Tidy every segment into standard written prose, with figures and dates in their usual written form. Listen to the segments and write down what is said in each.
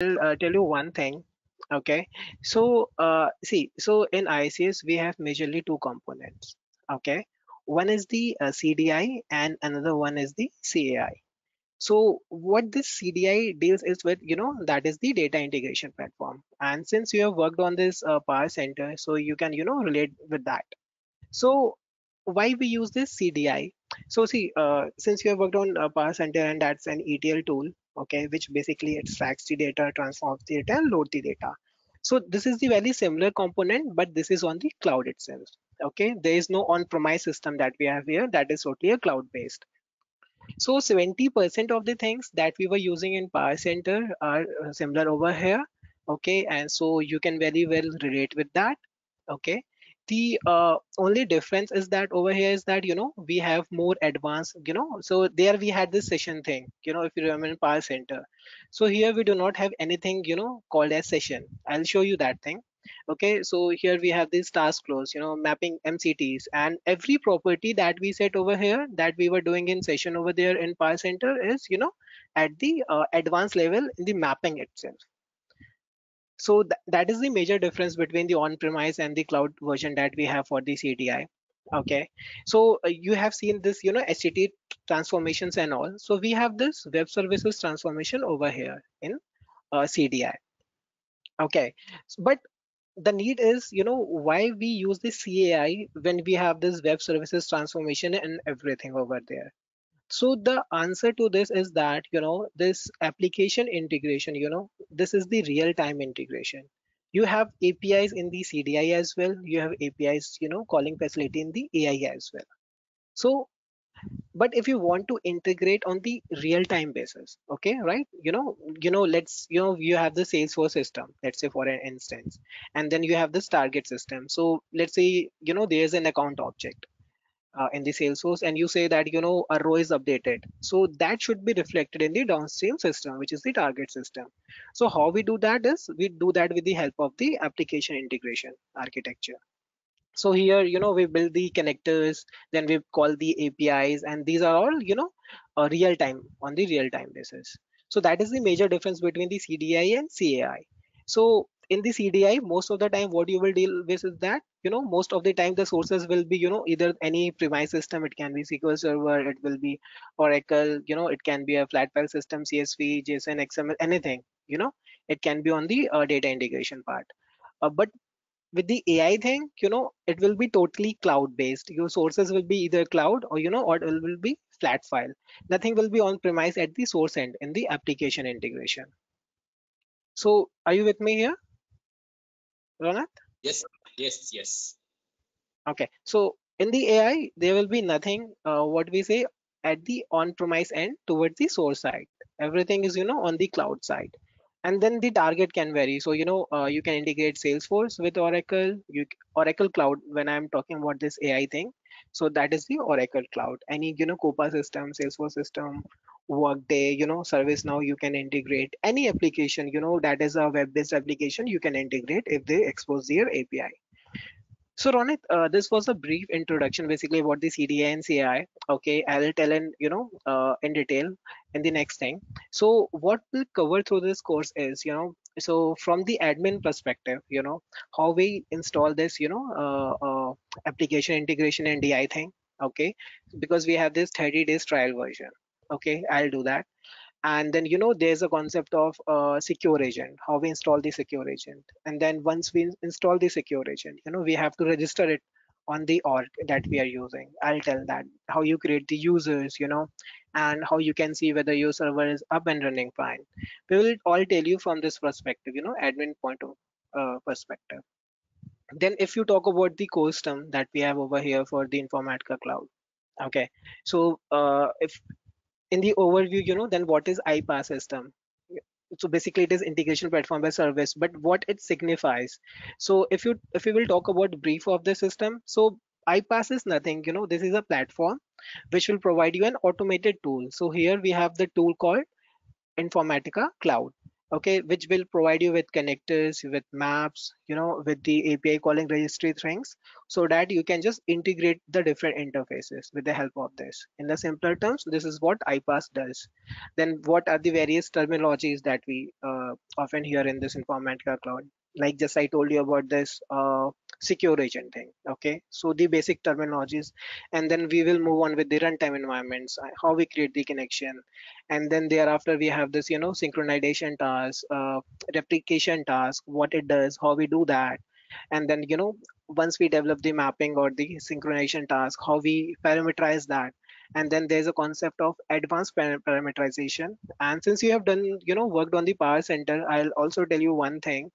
tell you one thing. Okay, so see, so in IICS we have majorly two components. Okay, one is the CDI and another one is the CAI. So what this CDI deals is with, that is the data integration platform. And since you have worked on this power center, so you can, relate with that. So why we use this CDI? So see, since you have worked on Power Center and that's an ETL tool, okay, which basically extracts the data, transforms the data, and load the data. So this is the very similar component, but this is on the cloud itself. Okay, there is no on-premise system that we have here. That is totally a cloud-based. So 70% of the things that we were using in Power Center are similar over here. Okay, and so you can very well relate with that. Okay, the only difference is that over here is that we have more advanced, so there we had this session thing, if you remember in Power Center. So here we do not have anything called as session. I'll show you that thing. Okay, so here we have this task flows, mapping MCTs, and every property that we set over here that we were doing in session over there in Power Center is at the advanced level in the mapping itself. So that is the major difference between the on-premise and the cloud version that we have for the CDI. Okay, so you have seen this, HTTP transformations and all. So we have this web services transformation over here in CDI. Okay, but the need is, why we use the CAI when we have this web services transformation and everything over there. So the answer to this is that, this application integration, this is the real-time integration. You have APIs in the CDI as well. You have APIs, calling facility in the AI as well. So, but if you want to integrate on the real-time basis, okay, right? Let's, you have the Salesforce system, let's say for an instance, and then you have this target system. So let's say, there's an account object in the Salesforce, and you say that a row is updated, so that should be reflected in the downstream system, which is the target system. So how we do that is we do that with the help of the application integration architecture. So here we build the connectors, then we call the APIs, and these are all real time, on the real time basis. So that is the major difference between the CDI and CAI. So in the CDI, most of the time what you will deal with is that most of the time the sources will be either any premise system. It can be SQL Server, it will be Oracle, it can be a flat file system, CSV, JSON, XML, anything. It can be on the data integration part. But with the AI thing, it will be totally cloud based. Your sources will be either cloud or or it will be flat file. Nothing will be on premise at the source end in the application integration. So are you with me here, Ronat? Yes, yes, yes. Okay, so in the AI there will be nothing, what we say, at the on premise end towards the source side. Everything is on the cloud side. And then the target can vary. So you can integrate Salesforce with Oracle, Oracle Cloud. When I'm talking about this AI thing, so that is the Oracle Cloud. Any Coupa system, Salesforce system, Workday, ServiceNow, you can integrate any application that is a web-based application. You can integrate if they expose their API. So Ronit, this was a brief introduction basically about the CDI and CI. Okay, I'll tell in in detail in the next thing. So what we'll cover through this course is so from the admin perspective, how we install this application integration and DI thing. Okay, because we have this 30 days trial version. Okay, I'll do that. And then there's a concept of secure agent, how we install the secure agent. And then once we install the secure agent, we have to register it on the org that we are using. I'll tell that how you create the users, and how you can see whether your server is up and running fine. We will all tell you from this perspective, admin point of perspective. Then if you talk about the course term that we have over here for the Informatica Cloud. Okay, so if in the overview, then what is iPaaS system? So basically it is integration platform as service, but what it signifies. So if you will talk about brief of the system, so iPaaS is nothing, this is a platform which will provide you an automated tool. So here we have the tool called Informatica Cloud. okay, which will provide you with connectors, with maps, with the API calling registry things, so that you can just integrate the different interfaces with the help of this. In the simpler terms, this is what iPaaS does. Then what are the various terminologies that we often hear in this Informatica Cloud? Like just I told you about this secure agent thing. Okay, so the basic terminologies, and then we will move on with the runtime environments, how we create the connection, and then thereafter we have this synchronization task, replication task, what it does, how we do that, and then once we develop the mapping or the synchronization task, how we parameterize that. And then there's a concept of advanced parameterization. And since you have done worked on the power center, I'll also tell you one thing.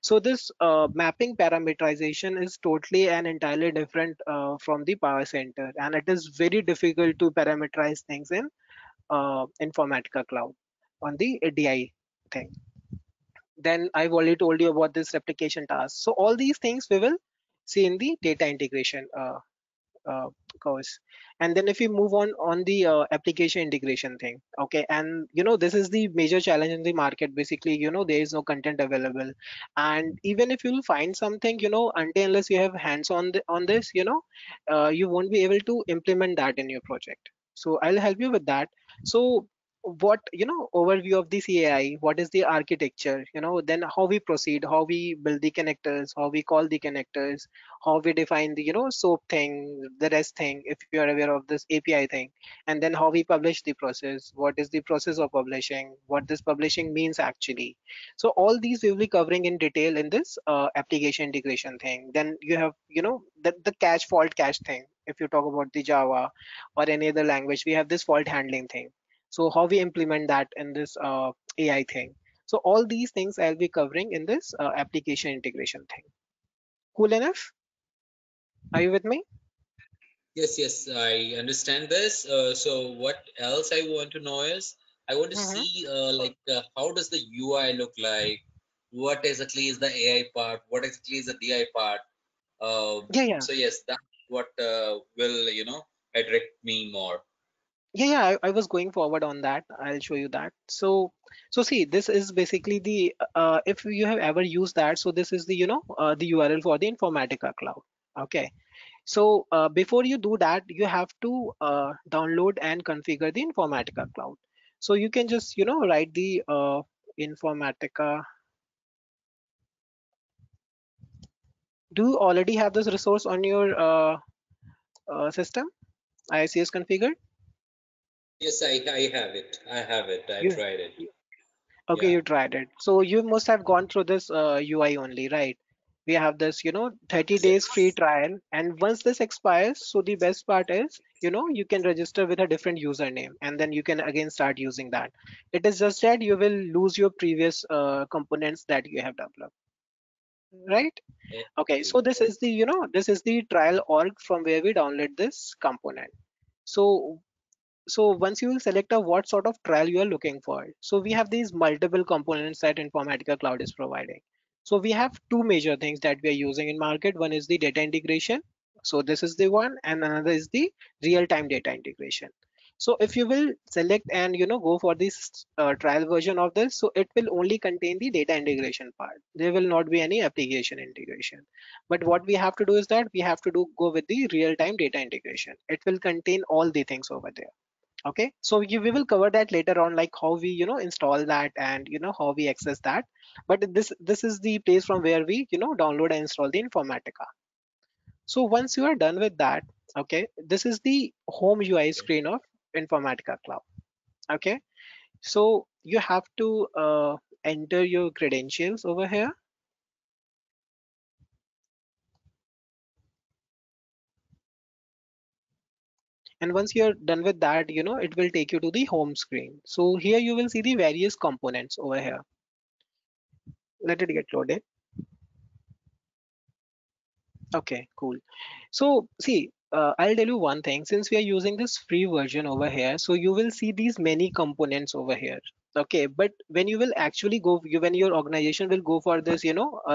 So this mapping parameterization is totally and entirely different from the power center, and it is very difficult to parameterize things in Informatica Cloud on the DI thing. Then I've already told you about this replication task. So all these things we will see in the data integration uh, course. And then if we move on the application integration thing, okay, and this is the major challenge in the market. Basically, there is no content available, and even if you'll find something, until unless you have hands on this, you won't be able to implement that in your project. So I'll help you with that. So what overview of the CAI, what is the architecture, then how we proceed, how we build the connectors, how we call the connectors, how we define the soap thing, the rest thing, if you are aware of this API thing, and then how we publish the process, what is the process of publishing, what this publishing means actually. So all these we will be covering in detail in this application integration thing. Then you have the cache fault cache thing. If you talk about the Java or any other language, we have this fault handling thing. So how we implement that in this AI thing. So all these things I'll be covering in this application integration thing. Cool enough? Are you with me? Yes, yes, I understand this. So what else I want to know is I want to Hmm. see how does the UI look like? What exactly is the AI part? What exactly is the DI part? Yeah, yeah, So yes, that's what will attract me more. yeah. I was going forward on that. I'll show you that. So see, this is basically the if you have ever used that. So this is the the URL for the Informatica Cloud. Okay. So before you do that, you have to download and configure the Informatica Cloud. So you can just write the Informatica. Do you already have this resource on your system? IICS configured? Yes, I have it. I have it. I You tried it. Okay, Yeah. you tried it. So you must have gone through this UI only, right? We have this, 30 days free Yes. trial. And once this expires, so the best part is, you can register with a different username and then you can again start using that. It is just that you will lose your previous components that you have developed, right? Okay, so Okay. this is the, this is the trial org from where we download this component. So once you will select a what sort of trial you are looking for. So we have these multiple components that Informatica Cloud is providing. So we have two major things that we are using in market. One is the data integration. So this is the one, and another is the real-time data integration. So if you will select and go for this trial version of this, so it will only contain the data integration part. There will not be any application integration. But what we have to do is that we have to do go with the real-time data integration. It will contain all the things over there. Okay, so we will cover that later on, like how we install that and how we access that. But this is the place from where we download and install the Informatica. So once you are done with that, okay, this is the home UI Okay. screen of Informatica Cloud. Okay, so you have to enter your credentials over here, and once you're done with that, it will take you to the home screen. So here you will see the various components over here. Let it get loaded. Okay, cool. So see, I'll tell you one thing. Since we are using this free version over here, so you will see these many components over here. Okay, but when you will actually go, when your organization will go for this,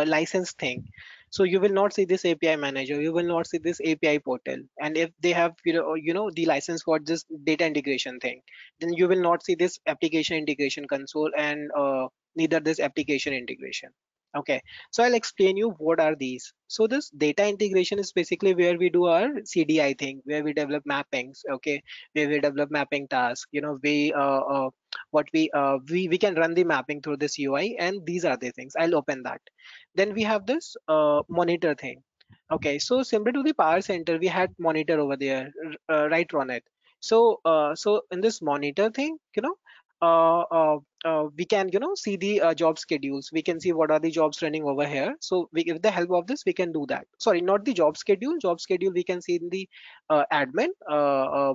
license thing, so you will not see this API manager. You will not see this API portal. And if they have, the license for this data integration thing, then you will not see this application integration console and neither this application integration. Okay, so I'll explain you what are these. So this data integration is basically where we do our CDI thing, where we develop mappings. Okay, where we develop mapping tasks. What we can run the mapping through this UI, and these are the things. I'll open that. Then we have this monitor thing. Okay, so similar to the power center, we had monitor over there, right, Ronit? So in this monitor thing, we can see the job schedules. We can see what are the jobs running over here. So with the help of this, we can do that. Sorry, not the job schedule. Job schedule we can see in the admin.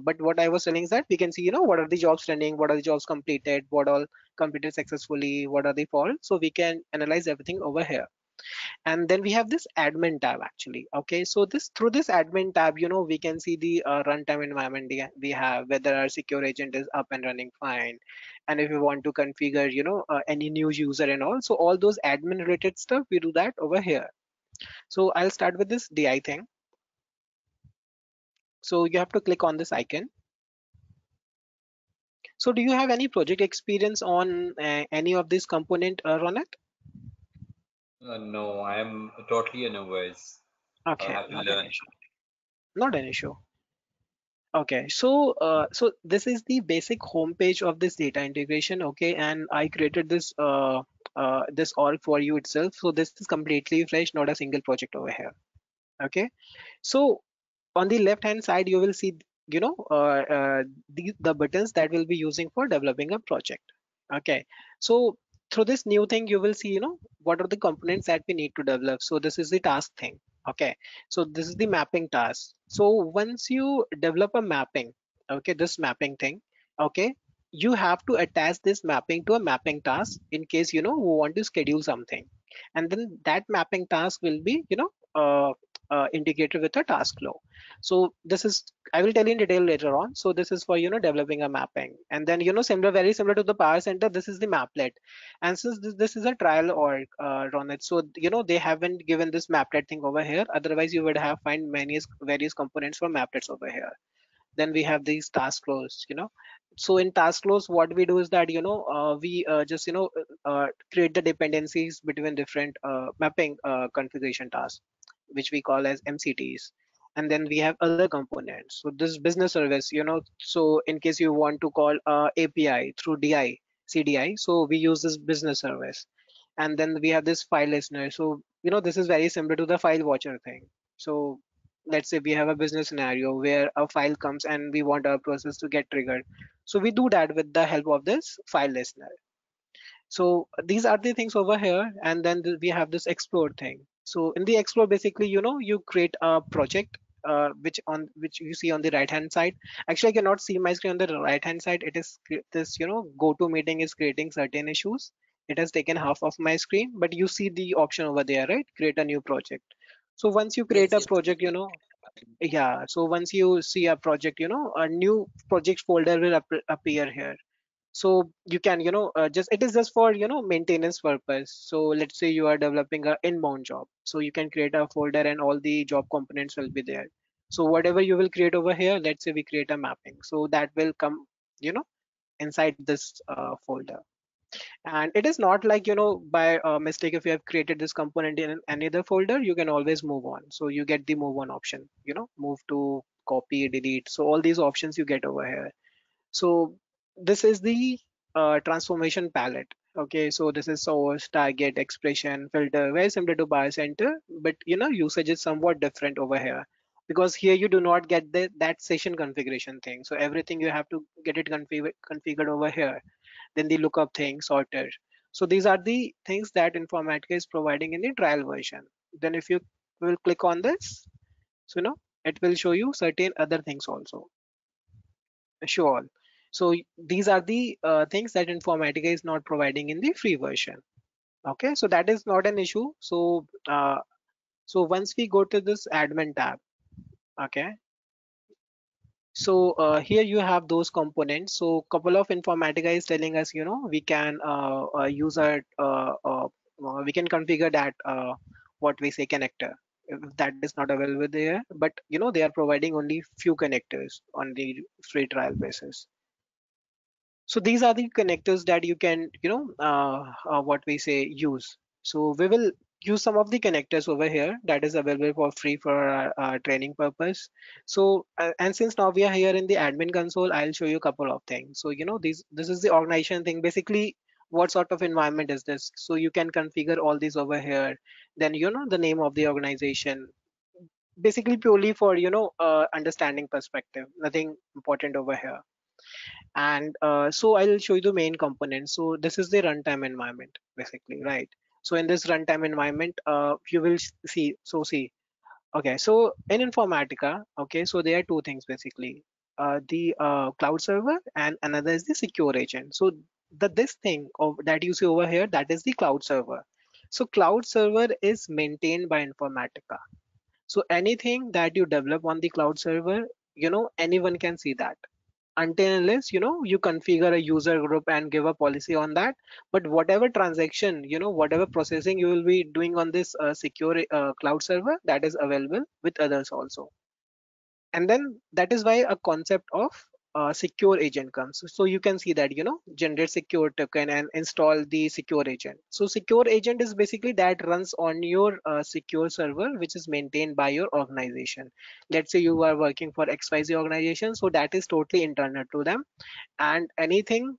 But what I was telling is that we can see, what are the jobs running, what are the jobs completed, what all completed successfully, what are the faults. So we can analyze everything over here. And then we have this admin tab actually. Okay, so this through this admin tab, we can see the runtime environment we have, whether our secure agent is up and running fine, and if we want to configure any new user and all. So all those admin related stuff, we do that over here. So I'll start with this DI thing. So you have to click on this icon. So do you have any project experience on any of this component, Ronit? No, I am totally a novice. I'll Okay, have to not an learn. issue. Not an issue. Okay, so this is the basic homepage of this data integration. Okay, and I created this org for you itself. So this is completely fresh, not a single project over here. Okay, so on the left hand side, you will see the buttons that we'll be using for developing a project. Okay, so through this new thing, you will see what are the components that we need to develop. So this is the task thing. Okay, so this is the mapping task. So once you develop a mapping, okay, this mapping thing, okay, you have to attach this mapping to a mapping task in case we want to schedule something, and then that mapping task will be integrated with a task flow. So this is, I will tell you in detail later on. So this is for developing a mapping, and then similar, very similar to the power center, this is the maplet. And since this is a trial org, Ronit, so they haven't given this maplet thing over here. Otherwise you would have find many various components for maplets over here. Then we have these task flows. So in task flows, what we do is that we just create the dependencies between different mapping configuration tasks, which we call as MCTs. And then we have other components. So this business service, so in case you want to call API through DI, CDI, so we use this business service. And then we have this file listener. So, this is very similar to the file watcher thing. So let's say we have a business scenario where a file comes and we want our process to get triggered. So we do that with the help of this file listener. So these are the things over here, and then we have this explore thing. So in the explore, basically, you create a project, which you see on the right hand side. Actually, I cannot see my screen on the right hand side. It is this go to meeting is creating certain issues. It has taken half of my screen, but you see the option over there, right? Create a new project. So once you create Yes, a yes. project, yeah, so once you see a project, a new project folder will appear here. So you can just, it is just for maintenance purpose. So let's say you are developing a inbound job, so you can create a folder and all the job components will be there. So whatever you will create over here, let's say we create a mapping, so that will come you know inside this folder. And it is not like by mistake, if you have created this component in any other folder, you can always move on. So you get the move on option, move to, copy, delete. So all these options you get over here. So this is the transformation palette. Okay, so this is source, target, expression, filter, very similar to bar center, but usage is somewhat different over here, because here you do not get that session configuration thing. So everything you have to get it configured over here. Then the lookup thing, sorted. So these are the things that Informatica is providing in the trial version. Then if you will click on this, so it will show you certain other things also. Sure. So these are the things that Informatica is not providing in the free version. Okay, so that is not an issue. So once we go to this admin tab, okay, so here you have those components. So couple of Informatica is telling us, we can use we can configure that what we say connector. If that is not available there, but they are providing only few connectors on the free trial basis. So these are the connectors that you can, what we say, use. So we will use some of the connectors over here that is available for free for our training purpose. So and since now we are here in the admin console, I'll show you a couple of things. So this is the organization thing. Basically, what sort of environment is this? So you can configure all these over here. Then the name of the organization. Basically purely for understanding perspective. Nothing important over here. And so I'll show you the main components. So this is the runtime environment basically, right? So in this runtime environment, you will see. Okay, so in Informatica, okay, so there are two things basically, the cloud server and another is the secure agent. So this thing that you see over here, that is the cloud server. So cloud server is maintained by Informatica. So anything that you develop on the cloud server, anyone can see that until unless you configure a user group and give a policy on that. But whatever transaction, whatever processing you will be doing on this secure cloud server, that is available with others also. And then that is why a concept of secure agent comes. So you can see that generate secure token and install the secure agent. So secure agent is basically that runs on your secure server, which is maintained by your organization. Let's say you are working for XYZ organization, so that is totally internal to them, and anything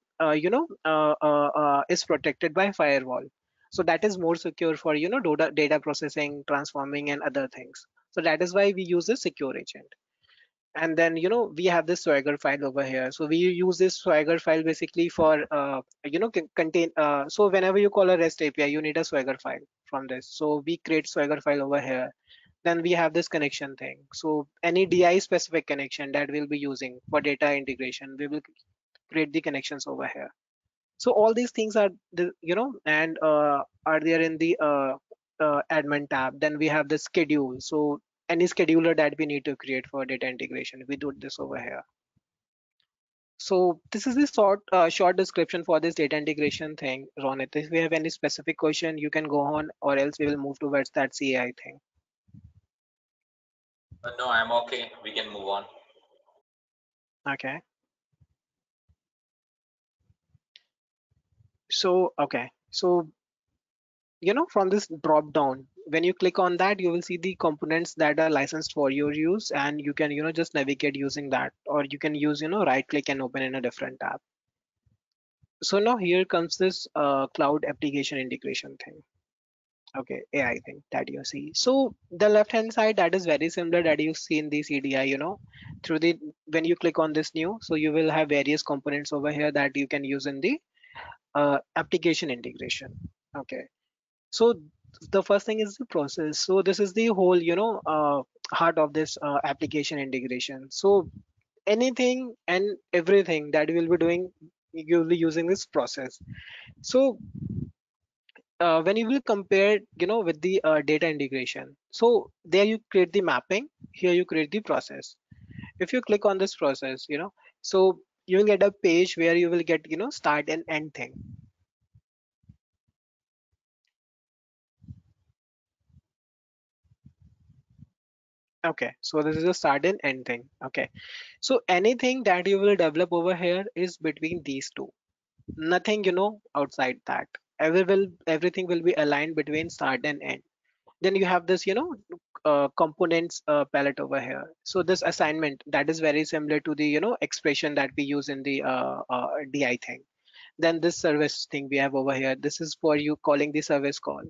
is protected by firewall. So that is more secure for data processing, transforming, and other things. So that is why we use a secure agent. And then we have this swagger file over here. So we use this swagger file basically for contain so whenever you call a REST API, you need a swagger file from this. So we create swagger file over here. Then we have this connection thing. So any DI specific connection that we'll be using for data integration, we will create the connections over here. So all these things are and are there in the admin tab. Then we have the schedule. So any scheduler that we need to create for data integration, we do this over here. So this is the short description for this data integration thing. Ronit, if we have any specific question, you can go on, or else we will move towards that CAI thing. No, I'm okay. We can move on. Okay. So okay. So from this drop down, when you click on that, you will see the components that are licensed for your use, and you can just navigate using that, or you can use right click and open in a different tab. So now here comes this cloud application integration thing. Okay, AI thing that you see. So the left hand side, that is very similar that you see in the CDI, through the when you click on this new, so you will have various components over here that you can use in the application integration. Okay. So the first thing is the process. So this is the whole heart of this application integration. So anything and everything that you will be doing, you will be using this process. So when you will compare with the data integration, so there you create the mapping, here you create the process. If you click on this process, so you will get a page where you will get start and end thing. Okay, so this is a start and end thing. Okay, so anything that you will develop over here is between these two. Nothing, outside that. Everything will be aligned between start and end. Then you have this, components palette over here. So this assignment, that is very similar to the, expression that we use in the DI thing. Then this service thing we have over here, this is for you calling the service call.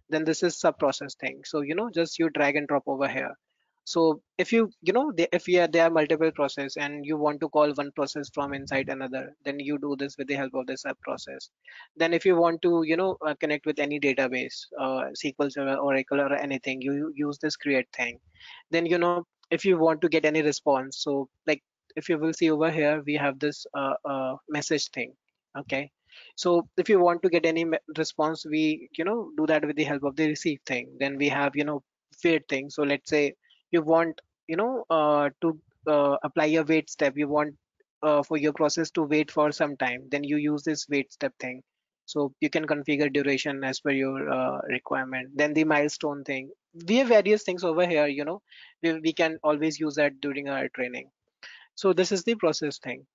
Then this is sub process thing. So just you drag and drop over here. So if if there are multiple process and you want to call one process from inside another, then you do this with the help of the sub process. Then if you want to connect with any database, SQL Server, Oracle, or anything, you use this create thing. Then if you want to get any response, so like if you will see over here, we have this message thing. Okay, so if you want to get any response, we do that with the help of the receive thing. Then we have wait thing. So let's say you want to apply a wait step, you want for your process to wait for some time, then you use this wait step thing. So you can configure duration as per your requirement. Then the milestone thing, we have various things over here. We can always use that during our training. So this is the process thing.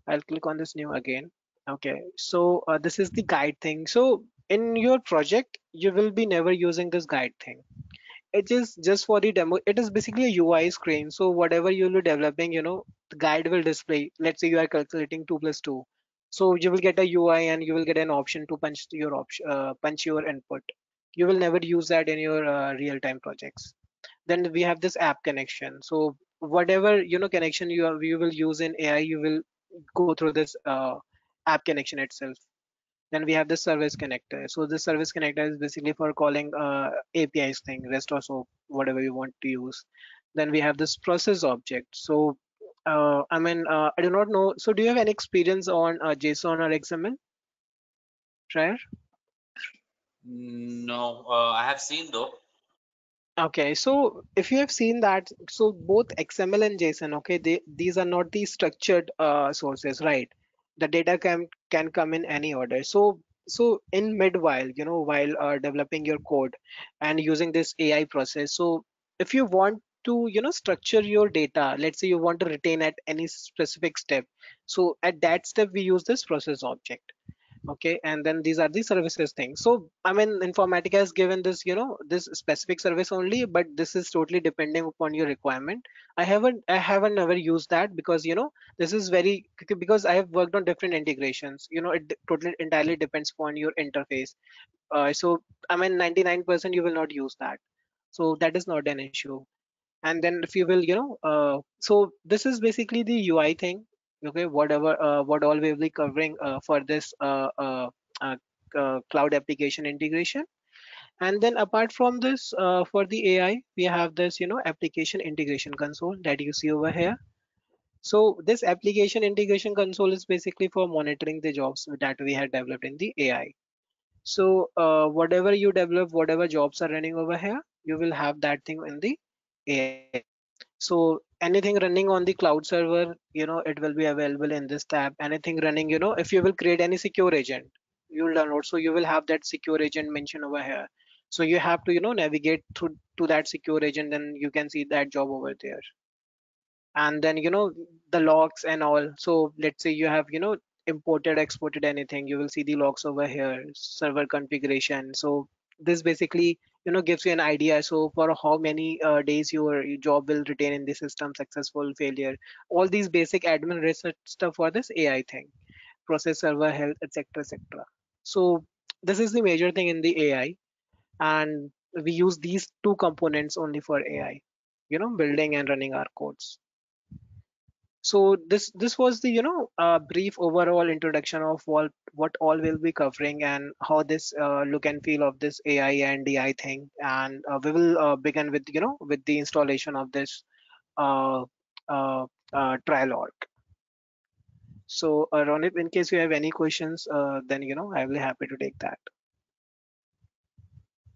I'll click on this new again. Okay, so this is the guide thing. So in your project, you will be never using this guide thing. It is just for the demo. It is basically a UI screen. So whatever you'll be developing, the guide will display. Let's say you are calculating 2 plus 2. So you will get a UI and you will get an option to punch your option, punch your input. You will never use that in your real-time projects. Then we have this app connection. So whatever connection you will use in AI, you will go through this app connection itself. Then we have the service connector. So the service connector is basically for calling APIs thing, REST or so, whatever you want to use. Then we have this process object. So I do not know. So do you have any experience on JSON or XML, Trier? No, I have seen though. Okay, so if you have seen that, so both XML and JSON, okay, these are not the structured sources, right? The data can come in any order. So in mid while, while developing your code and using this AI process, so if you want to, structure your data, let's say you want to retain at any specific step. So at that step, we use this process object. Okay, and then these are the services thing. So Informatica has given this this specific service only, but this is totally depending upon your requirement. I haven't never used that because this is very because I have worked on different integrations. It totally entirely depends upon your interface. So 99% you will not use that, so that is not an issue. And then if you will so this is basically the UI thing. Okay, what all we will be covering for this cloud application integration. And then apart from this, for the AI, we have this application integration console that you see over here. So this application integration console is basically for monitoring the jobs that we had developed in the AI. So whatever you develop, whatever jobs are running over here, you will have that thing in the AI. So anything running on the cloud server, it will be available in this tab. Anything running, if you will create any secure agent, you will download. So you will have that secure agent mentioned over here. So you have to, navigate through to that secure agent, then you can see that job over there. And then the logs and all. So let's say you have imported exported anything, you will see the logs over here, server configuration. So this basically gives you an idea, so for how many days your job will retain in the system, successful, failure, all these basic admin research stuff for this AI thing, process, server health, etc, etc. So this is the major thing in the AI. And we use these two components only for AI, building and running our codes. So this was the brief overall introduction of what all we'll be covering and how this look and feel of this AI and DI thing. And we will begin with with the installation of this uh, trial org. So Ronit, in case you have any questions, then I will be happy to take that.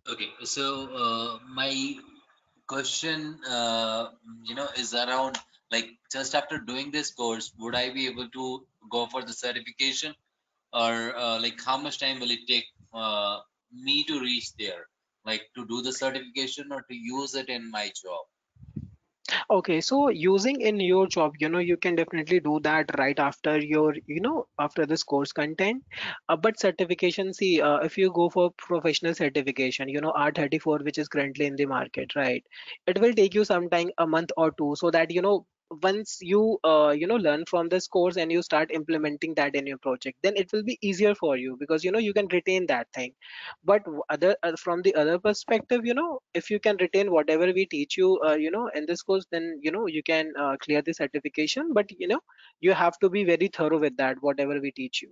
Okay, so my question, is around like just after doing this course, would I be able to go for the certification, or like how much time will it take me to reach there, like to do the certification or to use it in my job? Okay, so using in your job, you can definitely do that right after your, after this course content. But certification, see, if you go for professional certification, R34, which is currently in the market, right? It will take you sometime a month or two, so that, once you, learn from this course and you start implementing that in your project, then it will be easier for you because, you can retain that thing. But from the other perspective, if you can retain whatever we teach you in this course, then you can clear the certification. But you have to be very thorough with that, whatever we teach you.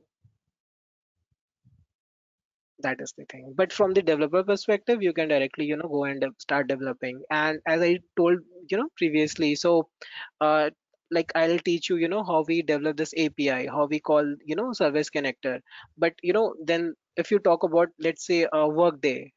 That is the thing. But from the developer perspective, you can directly go and start developing. And as I told previously, so uh, like I'll teach you how we develop this API, how we call service connector. But then if you talk about, let's say, workday,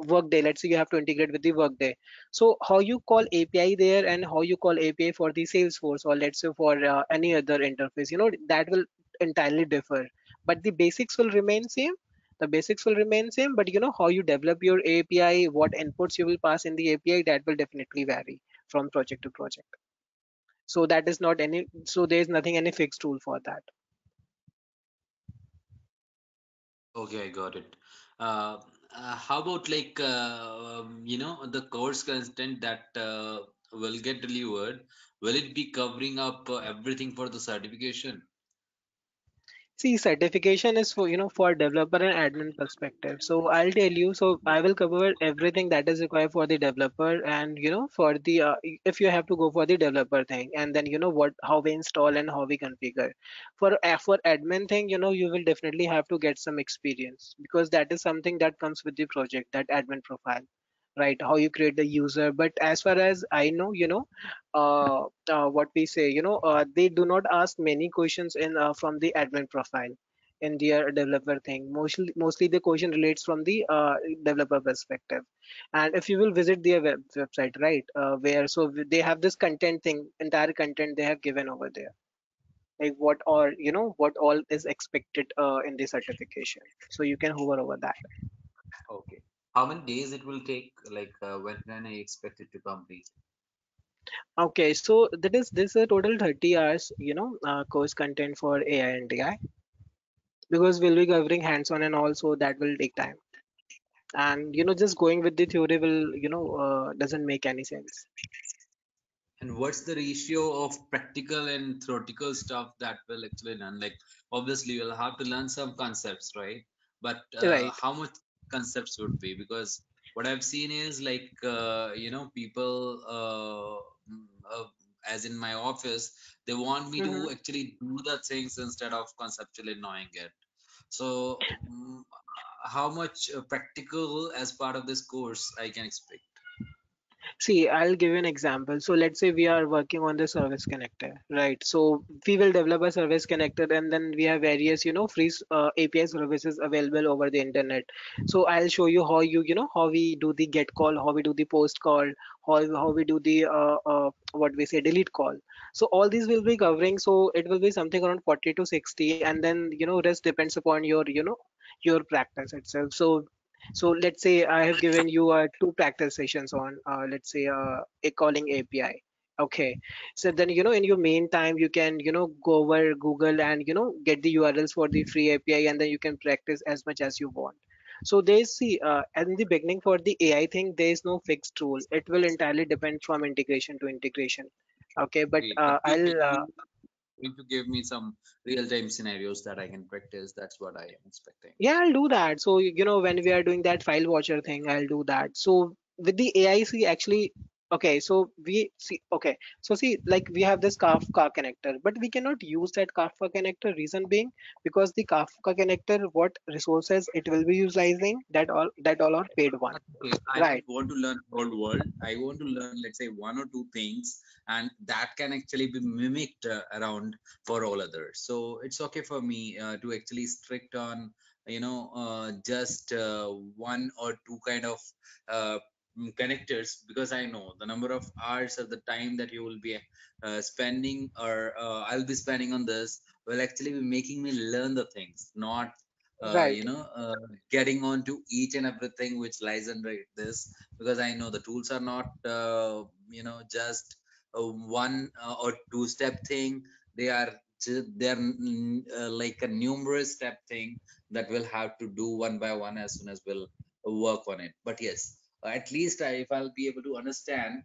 workday, let's say you have to integrate with the workday. So how you call API there and how you call API for the Salesforce, or let's say for any other interface, that will entirely differ. But the basics will remain same. The basics will remain same, but how you develop your API, what inputs you will pass in the API, that will definitely vary from project to project. So that is not any, so there is nothing any fixed rule for that. Okay, I got it. Uh, how about like the course content that will get delivered? Will it be covering up everything for the certification? See, certification is for, for developer and admin perspective. So I'll tell you, so I will cover everything that is required for the developer and, for the, if you have to go for the developer thing and then, how we install and how we configure. For admin thing, you will definitely have to get some experience because that is something that comes with the project, that admin profile, right? How you create the user. But as far as I know, what we say, they do not ask many questions in from the admin profile in their developer thing. Mostly the question relates from the developer perspective. And if you will visit their website, right, where they have this content thing, entire content they have given over there, like what all is expected in the certification. So you can hover over that. Okay. How many days it will take? Like when can I expect it to complete? Okay, so this is a total 30 hours, course content for AI and DI because we'll be covering hands-on and also that will take time. And just going with the theory will doesn't make any sense. And what's the ratio of practical and theoretical stuff that will actually learn? Like, obviously, you'll have to learn some concepts, right? But Right. how much concepts would be? Because what I've seen is like, people, as in my office, they want me Hmm. to actually do the things instead of conceptually knowing it. So, how much practical as part of this course I can expect? See, I'll give you an example. So let's say we are working on the service connector, right? So we will develop a service connector and then we have various, free API services available over the internet. So I'll show you how how we do the get call, how we do the post call, how we do the what we say delete call. So all these will be covering. So it will be something around 40 to 60, and then rest depends upon your your practice itself. So let's say I have given you two practice sessions on let's say a calling API. Okay. So then in your main time you can go over Google and get the URLs for the free API and then you can practice as much as you want. So there's see in the beginning for the AI thing there is no fixed rule. It will entirely depend from integration to integration. Okay, but Okay, but I'll you need to give me some real-time scenarios that I can practice. That's what I am expecting. Yeah, I'll do that. So, when we are doing that file watcher thing, I'll do that. So with the AIC actually, okay, so we see, okay, so see, like we have this Kafka connector, but we cannot use that Kafka connector. Reason being, because the Kafka connector, what resources it will be utilizing, that all are paid one, Okay, I don't right? want to learn whole world. I want to learn, let's say, one or two things, and that can actually be mimicked around for all others. So it's okay for me to actually strict on, just one or two kind of uh, connectors, because I know the number of hours of the time that you will be spending, or I'll be spending on this will actually be making me learn the things, not uh, Right, you know uh, getting on to each and everything which lies under this, because I know the tools are not just a one or two step thing. They are like a numerous step thing that we'll have to do one by one as soon as we'll work on it. But yes, at least if I'll be able to understand,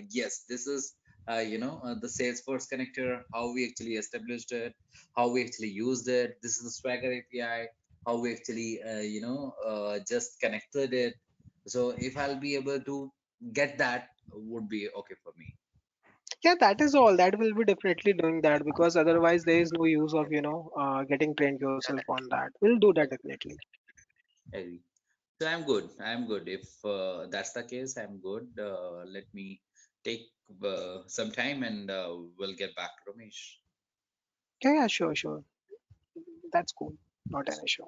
yes, this is the Salesforce connector, how we actually established it, how we actually used it. This is the Swagger API, how we actually just connected it. So if I'll be able to get that, would be okay for me. yeah, that is all. That will be definitely doing that because otherwise there is no use of getting trained yourself on that. We'll do that definitely. Agree. So I'm good if that's the case. I'm good. Let me take some time, and we'll get back to Ramesh. Yeah, yeah, sure, sure. That's cool. Not an issue.